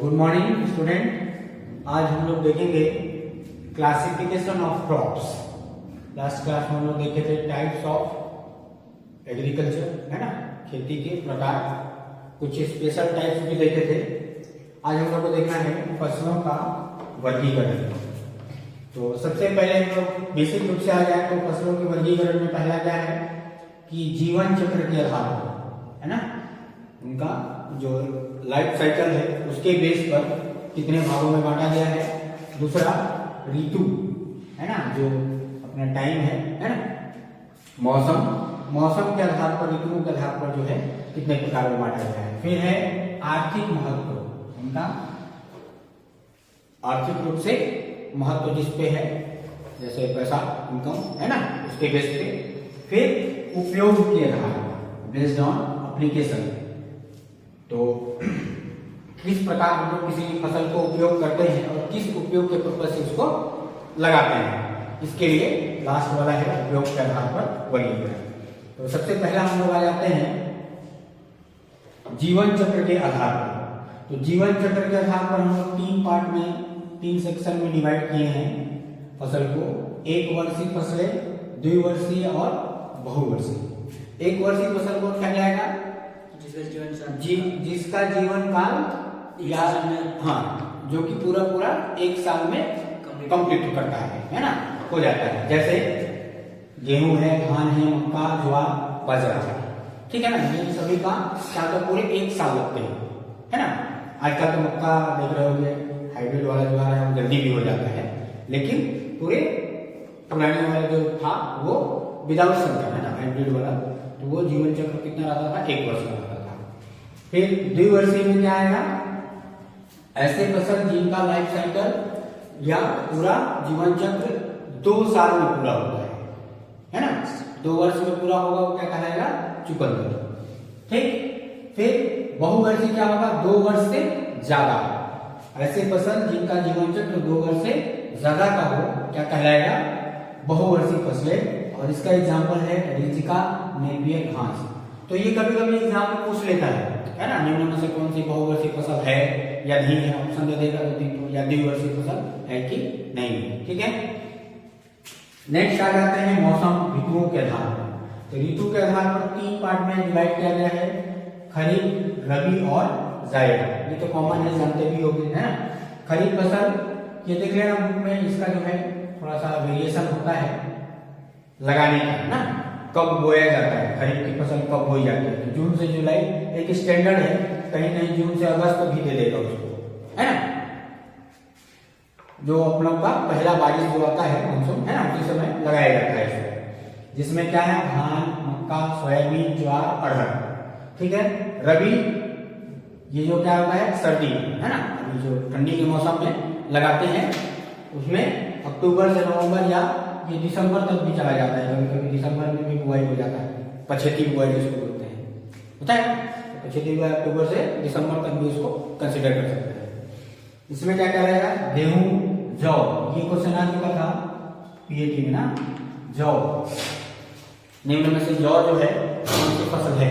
Good morning student. आज हम लोग देखेंगे classification of crops. Last class में हम लोग देखे थे टाइप्स ऑफ एग्रीकल्चर, है ना, खेती के प्रकार। कुछ स्पेशल टाइप्स भी देखे थे। आज हम लोग को देखना है फसलों का वर्गीकरण। तो सबसे पहले हम लोग बेसिक रूप से आ जाए तो फसलों के वर्गीकरण में पहला क्या है कि जीवन चक्र के आधार पर, है ना, उनका जो लाइफ साइकिल है उसके बेस पर कितने भागों में बांटा गया है। दूसरा ऋतु, है ना, जो अपना टाइम है ना, मौसम के आधार पर, ऋतुओं के आधार पर जो है कितने प्रकार में बांटा गया है। फिर है आर्थिक महत्व, उनका आर्थिक रूप से महत्व जिस पे है, जैसे पैसा, इनकम, है ना, उसके बेस पे। फिर उपयोग के आधार पर, बेस्ड ऑन एप्लीकेशन, तो किस प्रकार हम लोग किसी फसल को उपयोग करते हैं और किस उपयोग के पर्पज से उसको लगाते हैं, इसके लिए लास्ट वाला है उपयोग के आधार पर वर्गीकरण। तो सबसे पहला हम लोग आ जाते हैं जीवन चक्र के आधार पर। तो जीवन चक्र के आधार पर हम लोग तीन पार्ट में, तीन सेक्शन में डिवाइड किए हैं फसल को। एक वर्षीय फसलें, द्विवर्षीय और बहुवर्षीय। एक वर्षीय फसल को क्या जाएगा, जिसका जीवन काल या हाँ, जो कि पूरा एक साल में कंप्लीट करता है ना, हो जाता है। जैसे गेहूं है, धान है, मक्का, ज्वार, बाजरा, ठीक है ना, ये सभी का क्या तो पूरे एक साल लगते हैं, है ना। आजकल तो मक्का देख रहे होंगे, हाइब्रिड वाला जो है वो जल्दी भी हो जाता है, लेकिन पूरे पुराने वाला जो था वो विदाउट संकर, है ना, हाइब्रिड वाला, तो वो जीवन चक्र कितना रहता था, एक वर्ष का रहता था। फिर द्विवर्षीय में क्या आएगा, ऐसे फसल जिनका लाइफ साइकिल या पूरा जीवन चक्र 2 साल में पूरा होता है ना, 2 वर्ष में पूरा होगा, वो क्या कहलाएगा, चुकंदर, ठीक। फिर बहुवर्षीय क्या होगा, 2 वर्ष से ज्यादा। ऐसे फसल जिनका जीवन चक्र 2 वर्ष से ज्यादा का हो, क्या कहलाएगा, बहुवर्षीय फसलें। और इसका एग्जाम्पल है रिजिका, नेपियर घास। तो ये कभी कभी एग्जाम में पूछ लेता है ना, निम्न में से कौन सी बहुवर्षीय फसल है या नहीं है, ऑप्शन दे देगा 2-3 को, या द्विवर्षीय फसल है कि नहीं है, ठीक है। नेक्स्ट आ जाते हैं मौसम, ऋतुओं के आधार पर। तो ऋतु के आधार पर 3 पार्ट में डिवाइड किया गया है, खरीफ, रबी और जायद। ये तो कॉमन है, जानते भी होंगे, है ना। खरीफ फसल ये देख लेना बुक में, इसका जो है थोड़ा सा वेरिएशन होता है लगाने का ना, कब बोया जाता है, खरीफ की फसल कब बोई जाती है। तो जून से जुलाई एक स्टैंडर्ड है, कहीं कहीं जून से अगस्त भी दे देगा उसको, है ना। जो हम लोग का पहला बारिश जो आता है मानसून, है ना, उसी समय लगाया जाता है इसको, जिसमें क्या है, धान, मक्का, सोयाबीन, ज्वार, अरहर, ठीक है। रबी ये जो क्या होता है, सर्दी, है ना, अभी जो ठंडी के मौसम में लगाते हैं, उसमें अक्टूबर से नवंबर या ये दिसंबर तक भी चला जाता है, कभी कभी दिसंबर में भी बुआई हो जाता है, पछेती बुआई जिसको बोलते हैं, होता है। तो पछेती बुआई अक्टूबर से दिसंबर तक भी उसको कंसिडर कर सकते हैं। इसमें क्या क्या रहेगा, गेहूं, जौ, ये क्वेश्चन आ चुका था पीएटी में ना, जौ, निम्न में से जौ जो है कौन सी फसल है,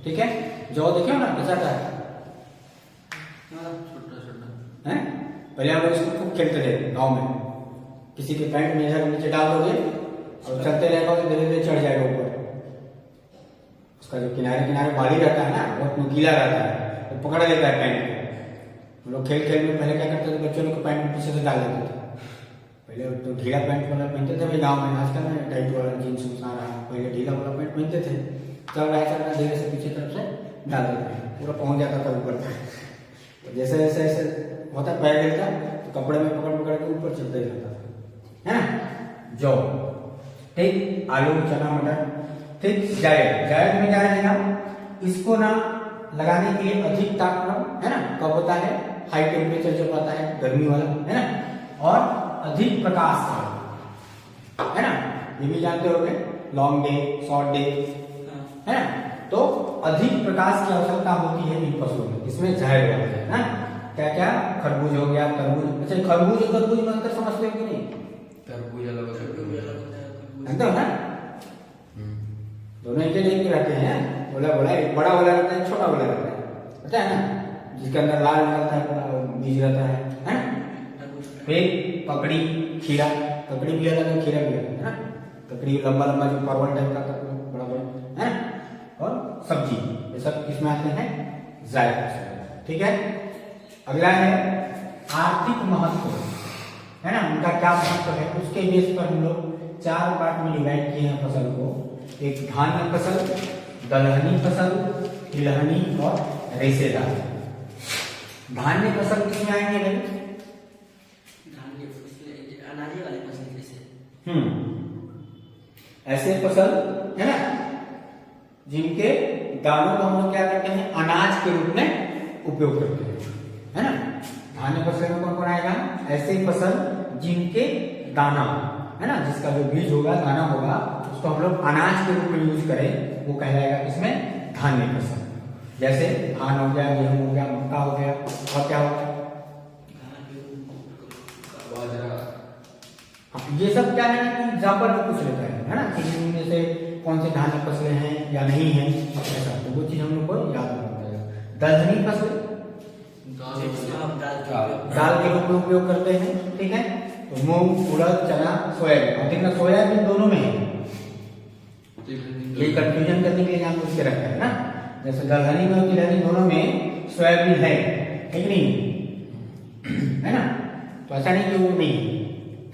ठीक है। जौ देखिए ना कैसा था, छोटा है। पहले हम लोग इसको खूब खेलते थे गाँव में, किसी के पैंट में इधर नीचे डाल दोगे और चलते रहेगा, धीरे धीरे चढ़ जाएगा ऊपर। उसका जो किनारे किनारे बाली रहता है ना, बहुत नुकीला रहता है, तो पकड़ लेता है पैंट को। हम लोग खेल खेल में पहले क्या करते थे, बच्चों लोग पैंट में पीछे से डाल देते थे। पहले तो ढीला पैंट वाला पहनते थे भाई गाँव में, आजकल में टाइट वाला जींस आ रहा है, पहले ढीला वाला पैंट पहनते थे, चल रहा है धीरे से पीछे तरफ से डाल देते हैं, पूरा पहुंच जाता था ऊपर तक। जैसे जैसे ऐसे होता पैर हिलता तो कपड़े में पकड़ पकड़ के ऊपर चलता ही रहता था, है ना। जौ, ठीक। आलू, चना, मटर, ठीक। जायद में क्या रहेगा, इसको ना लगाने के लिए अधिक तापमान, है ना, कब होता है, हाई टेम्परेचर जब आता है, गर्मी वाला, है ना, और अधिक प्रकाश काल, है ना, ये भी जानते होंगे, लॉन्ग डे, शॉर्ट डे, है ना। तो अधिक प्रकाश की आवश्यकता होती है इन फसलों में, इसमें जायद वाला है ना। क्या क्या, खरबूज हो गया, तरबूज। अच्छा, खरबूज और तरबूज में अंतर समझते हो कि नहीं, तरबूज अलग होता है ना, दोनों एक रहते हैं। बोला एक बड़ा वाला रहता है, छोटा वाला रहता है, पता है ना। जिसके अंदर लाल निकलता है, बीज रहता है ना। फिर ककड़ी, खीरा, ककड़ी भी अलग है, खीरा भी अलग है ना। ककड़ी लंबा लंबा जो परवल टाइप का बड़ा बड़ा है ना। और सब्जी, ये सब किसमें आते हैं, जायद फसल। ठीक है। अगला है आर्थिक महत्व, है ना, उनका क्या महत्व है, उसके बेस पर हम लोग 4 पार्ट में डिवाइड किए हैं फसल को। एक धान्य फसल, दलहनी फसल, तिलहनी और रेशेदार। धान्य फसल किसमें आएंगे भाई, धान्य फसल, अनाज वाले फसल जैसे ऐसे फसल है ना जिनके दानों को हम लोग क्या करते हैं, अनाज के रूप में उपयोग करते हैं, है ना। धान्य फसल में कौन कौन आएगा, ऐसे फसल जिनके दाना, है ना, जिसका जो बीज होगा, दाना होगा, उसको हम लोग अनाज के रूप में यूज करें, वो कहलाएगा किसमें, धान्य फसल। जैसे धान हो गया, गेहूं हो गया, मक्का हो गया, और क्या होगा, ये सब क्या है कि एग्जाम्पल में पूछ लेता है ना, कि इनमें से कौन से धान्य फसलें हैं या नहीं है, ऐसा तो वो चीज हम लोग को याद रखना पड़ेगा। दलहनी फसल दाल के रूप में उपयोग करते हैं, ठीक है। तो मूंग, उड़द, चना, सोयाबीन, और देखना सोयाबीन दोनों में है, ये कंफ्यूजन करने के लिए यहाँ पूछ के रखा है ना। जैसे दलहनी में और तिलहनी दोनों में सोयाबीन है, ठीक नहीं है ना, तो ऐसा नहीं कि वो नहीं है,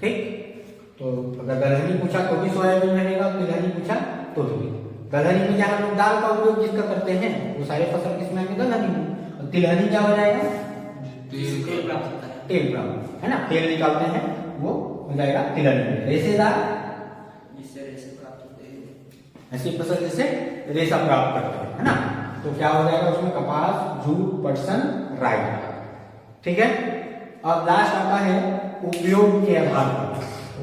ठीक। तो अगर दलहनी पूछा तो भी सोयाबीन रहेगा, तिलहनी पूछा तो भी। दलहनी में जहाँ लोग दाल का उपयोग जिसका करते हैं वो सारे फसल किसमें आएंगे, दलहनी में। और तिलहनी क्या हो जाएगा, तेल प्राप्त होता है, तेल प्राप्त, है ना, तेल निकालते हैं, वो हो जाएगा तिलहनी में। रेशेदार, जिससे रेशे प्राप्त होते हैं, ऐसी फसल जिससे रेशा प्राप्त करते हैं, है ना। तो क्या हो जाएगा उसमें, कपास, जूट, पटसन, राई, ठीक है। अब लास्ट आता है उपयोग के आधार पर।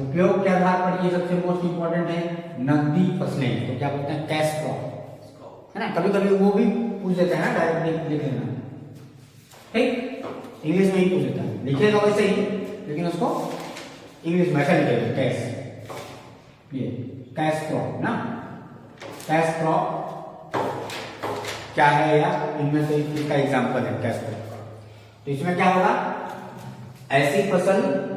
उपयोग के आधार पर ये सबसे मोस्ट इंपॉर्टेंट है, नकदी फसलें, तो क्या बोलते हैं, कैश क्रॉप, है ना। कभी कभी वो भी पूछ देते हैं ना, डायरेक्ट लिख लेना, ठीक, इंग्लिश में ही पूछ देता है, लिखेगा वैसे ही, लेकिन उसको इंग्लिश में ऐसा लिखेगा, कैश, ये कैश क्रॉप ना। कैश क्रॉप क्या है, या इनमें से इसका एग्जांपल है कैश क्रॉप। तो इसमें क्या होगा, ऐसी फसल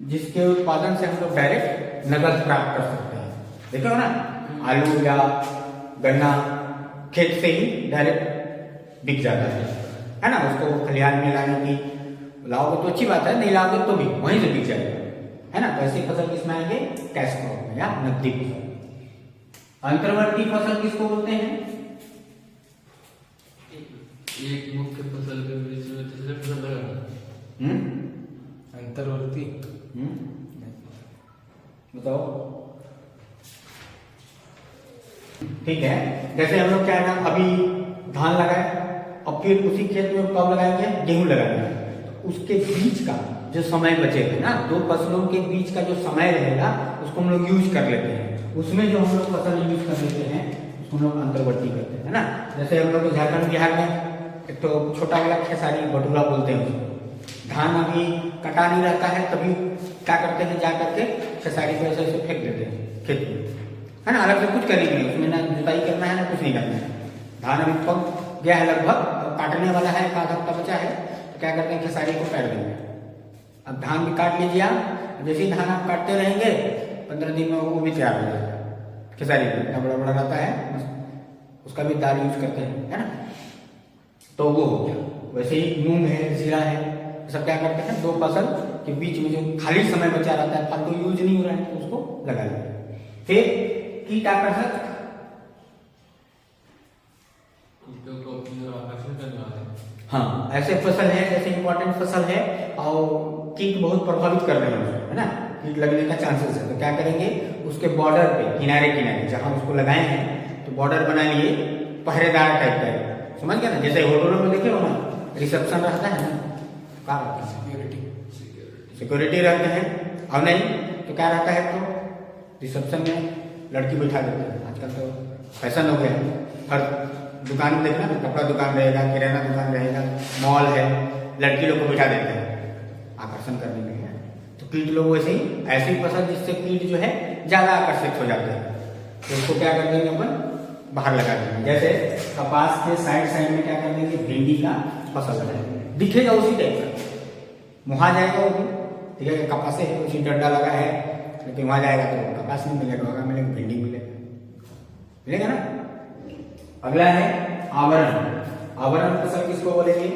जिसके उत्पादन से हम लोग डायरेक्ट नगद प्राप्त कर सकते हैं। देखो ना, आलू या गन्ना खेत से ही डायरेक्ट बिक जाता है ना। उसको खलिहान में लाने की लाओगे तो अच्छी बात है, नहीं लाओगे तो भी वहीं से बिक जाएगा, है ना। तो ऐसी फसल किसमें आएंगे, कैश क्रॉप में या नकदी फसल। अंतर्वर्ती फसल किसको बोलते हैं, एक मुख्य फसल के बीच में दूसरे फसल लगाना, अंतर्वर्ती, बताओ, ठीक है। जैसे हम लोग क्या है ना, अभी धान लगाए, अब फिर उसी खेत में कब लगाएंगे, गेहूं लगाएंगे, तो उसके बीच का जो समय बचेगा ना, दो फसलों के बीच का जो समय रहेगा उसको हम लोग यूज कर लेते हैं। उसमें जो हम लोग फसल यूज कर लेते हैं उसको हम लोग अंतर्वर्ती करते हैं, है ना। जैसे हम लोग झारखंड बिहार में एक तो छोटा वाला खेसारी बटुला बोलते हैं उसको। धान अभी कटा नहीं रहता है, तभी क्या करते हैं, जा करके खेसारी को ऐसे ऐसे फेंक देते हैं खेत में, है ना। अलग से कुछ करेंगे नहीं, उसमें ना जुताई करना है ना कुछ नहीं करना है। धान अभी पक गया है लगभग, काटने वाला है, आधा हफ्ता बचा है, तो क्या करते हैं, खेसारी को काट देंगे। अब धान भी काट लीजिए आप, जैसे ही धान आप काटते रहेंगे 15 दिन में वो भी तैयार हो जाएगा। खेसारी इतना बड़ा बड़ा रहता है, उसका भी दाल यूज करते हैं, है ना। तो वो हो गया। वैसे ही मूंग है, जीरा है, सब क्या करते हैं, दो फसल के बीच में जो खाली समय बचा रहता है, फालतू यूज नहीं हो रहा है, तो उसको लगा लेंगे। फिर कीट आकर्षक, हाँ, ऐसे फसल है, जैसे इंपॉर्टेंट फसल है और कीट बहुत प्रभावित कर रहे हैं, है ना, कीट लगने का चांसेस है। तो क्या करेंगे, उसके बॉर्डर पे किनारे किनारे जहां उसको लगाए हैं तो बॉर्डर बना लिए पहरेदार टाइप का, समझ गया ना। जैसे होटलों में देखे हो ना, रिसेप्शन रहता है ना, क्या रहता है, सिक्योरिटी रहते हैं, और नहीं तो क्या रहता है, तो रिसेप्शन में लड़की बैठा देते हैं। आजकल तो फैशन हो गया, हर दुकान में देखना, कपड़ा दुकान रहेगा, किराना दुकान रहेगा, मॉल है, लड़की लोग को बिठा देते हैं आकर्षण करने के लिए। तो कीट लोग वैसे ही, ऐसी फसल जिससे कीट जो है ज्यादा आकर्षित हो जाते हैं, तो उसको क्या कर देंगे अपन, बाहर लगा देंगे। जैसे कपास के साइड साइड में क्या कर देंगे, भिंडी का फसल लगा देंगे, दिखेगा उसी टाइप का, वहां जाएगा वो भी, ठीक है, कपास है उसी डंडा लगा है, लेकिन वहां जाएगा तो कपास नहीं मिलेगा, वहां मिलेगा भिंडी मिलेगा ना। अगला है आवरण। आवरण फसल किसको बोलेंगे?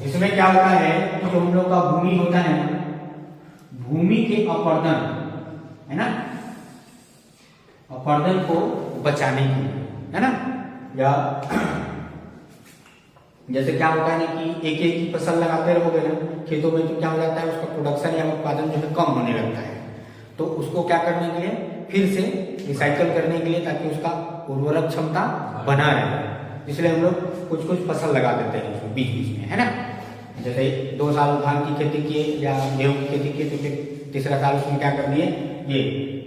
इसमें क्या होता है कि जो हम लोग का भूमि होता है ना, भूमि के अपर्दन है ना, अपर्दन को बचाने के लिए है ना, या जैसे क्या होता है ना कि एक एक ही फसल लगाते रहोगे ना खेतों में, तो क्या हो जाता है उसका प्रोडक्शन या उत्पादन जो है कम होने लगता है। तो उसको क्या करने के लिए, फिर से रिसाइकल करने के लिए, ताकि उसका उर्वरक क्षमता बना रहे, इसलिए हम लोग कुछ कुछ फसल लगा देते हैं उसमें बीच बीच में, है ना। जैसे 2 साल धान की खेती किए या गेहूं की खेती किए, तो फिर तीसरा साल उसमें क्या कर दिए, ये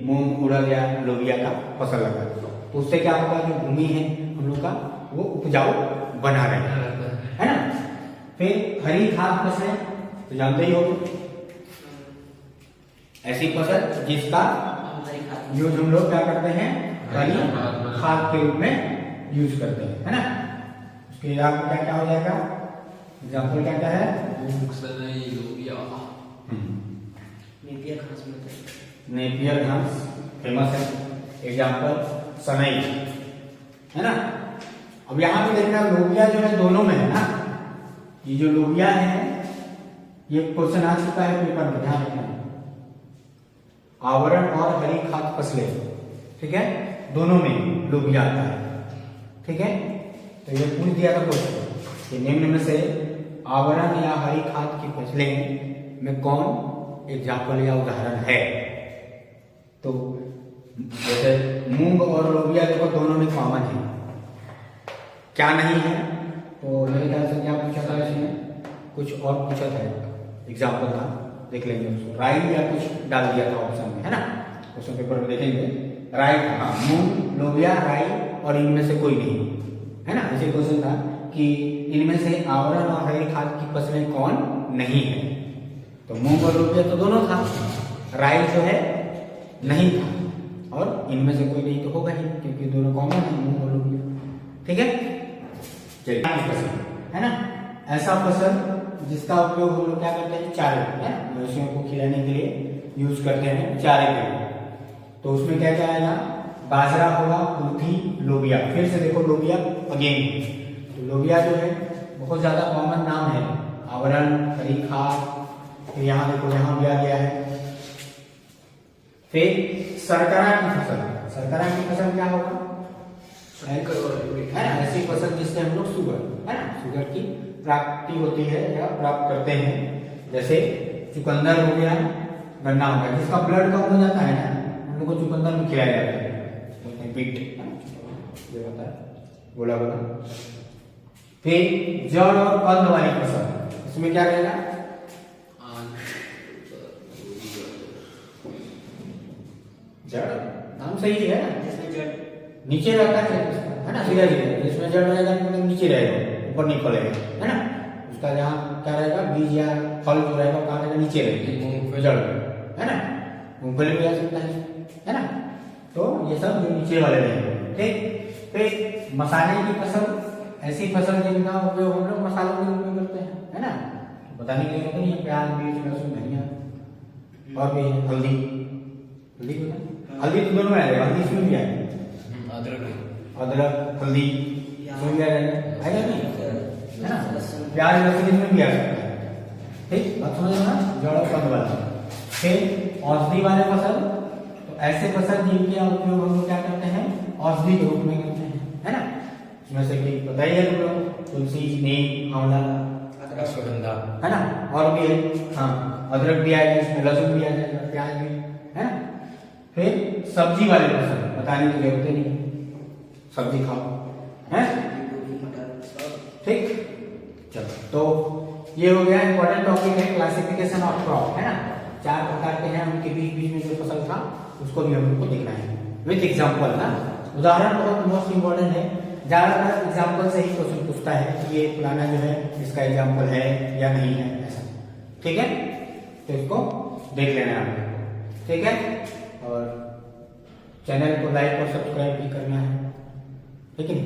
मूंग उड़द या लोबिया का फसल लगा दिया। तो उससे क्या होगा, जो भूमि है हम लोग का वो उपजाऊ बना रहे है ना। फिर हरी खाद फसलें तो जानते ही हो, ऐसी फसल जिसका यूज हम लोग क्या करते हैं, हरी खाद के रूप में यूज करते हैं, है ना। उसके बाद क्या क्या हो जाएगा, एग्जाम्पल क्या क्या है, नेपियर घास फेमस है, एग्जाम्पल सनई, है ना। अब यहाँ पे देखना लोबिया जो है दोनों में है ना, ये जो लोबिया है ये क्वेश्चन आ चुका है पेपर में, ध्यान रखना, आवरण और हरी खाद फसलें, ठीक है, दोनों में लोबिया आता है, ठीक है। तो ये पूछ दिया था क्वेश्चन कि निम्न में से आवरण या हरी खाद की फसलें में कौन एग्जाम्पल या उदाहरण है। तो जैसे मूंग और लोबिया देखो दोनों में कॉमन है, क्या नहीं है, तो मेरे ख्याल से क्या पूछा था इसमें, कुछ और पूछा था, एग्जाम्पल था, देख लेंगे उसको, राई या कुछ डाल दिया था ऑप्शन में, है ना, क्वेश्चन पेपर में देखेंगे, राई, हाँ, मूंग लोबिया राई और इनमें से कोई नहीं, है ना। ऐसे क्वेश्चन था कि इनमें से आवरण और हरी खाद की फसलें कौन नहीं है, तो मूंग और लोबिया तो दोनों था, राई जो है नहीं था, और इनमें से कोई नहीं तो होगा ही, क्योंकि दोनों कॉमन है, मूंग और लोबिया, ठीक है। चलिए फसल है ना, ऐसा फसल जिसका उपयोग हम लोग क्या करते हैं, चारे, है ना, मवेशियों को खिलाने के लिए यूज करते हैं, चारे के लिए। तो उसमें क्या क्या आएगा, बाजरा होगा, कुल्थी, लोबिया। फिर से देखो लोबिया अगेन, तो लोबिया जो है बहुत ज्यादा कॉमन नाम है, आवरण, हरी खाद, फिर यहाँ देखो यहाँ भी आ गया है। फिर सरकरा की फसल, सरकरा की फसल क्या होगा, है ना, ऐसी फसल जिससे हम लोग शुगर, है ना, शुगर की प्राप्ति होती है या प्राप्त करते हैं। जैसे चुकंदर हो गया, गन्ना हो गया, जिसका ब्लड कम हो जाता है ना, हम लोग को चुकंदर में खिलाया जाता है, पीट ये होता है, बोला बोला। फिर जड़ और कंद वाली फसल, इसमें क्या रहेगा, जड़, नाम सही है ना, जिसमें जड़ नीचे रहता है ना, सीधा सीधा, जिसमें जड़ रहेगा मतलब नीचे रहेगा, ऊपर नहीं फलेगा, है ना। उसका जहाँ क्या रहेगा, बीज या फल जो रहेगा कहाँ रहेगा, नीचे रहेगा, जड़, है ना, मूंगफली भी आ सकता है ना। तो ये सब जो नीचे वाले रहेंगे, ठीक। फिर मसाले की फसल, ऐसी फसल जिनका उपयोग हम लोग मसालों के रूप में करते हैं, है ना, बताने के लिए नहीं है, प्याज, मिर्च, लहसुन, धनिया, और भी हल्दी, हल्दी हल्दी तो दोनों में आएगा, हल्दी इसमें भी आएगा, अदरक, हल्दी इसमें भी आएगा नहीं, है ना, प्याज लहसुन इसमें भी आ सकता है, ठीक। अब समझ ना, जड़ और कंद वाला। फिर औषधि वाले फसल, तो ऐसे फसल जिनके उपयोग हम लोग क्या करते हैं, औषधि के रूप में करते हैं, है ना। इसमें से कि पता ही है हम लोग, तुलसी, नीम, आंवला, अश्वगंधा, है ना, और भी है, हाँ, अदरक भी आएगा इसमें, लहसुन भी आ जाएगा, प्याज भी, है ना। फिर सब्जी वाले फसल, बताने की जरूरत नहीं, सब्जी खाओ, है, ठीक। चलो, तो ये हो गया इंपॉर्टेंट टॉपिक है, क्लासिफिकेशन ऑफ क्रॉप, है ना, 4 प्रकार के हैं, उनके बीच बीच में जो फसल था उसको भी हम लोग को देखना है विथ एग्जाम्पल ना। उदाहरण बहुत मोस्ट इंपॉर्टेंट है, ज्यादातर एग्जाम्पल से ही क्वेश्चन पूछता है कि ये पुराना जो है इसका एग्जाम्पल है या नहीं है, ऐसा, ठीक है। तो इसको देख लेना है, ठीक है। और चैनल को लाइक और सब्सक्राइब भी करना है, ठीक है।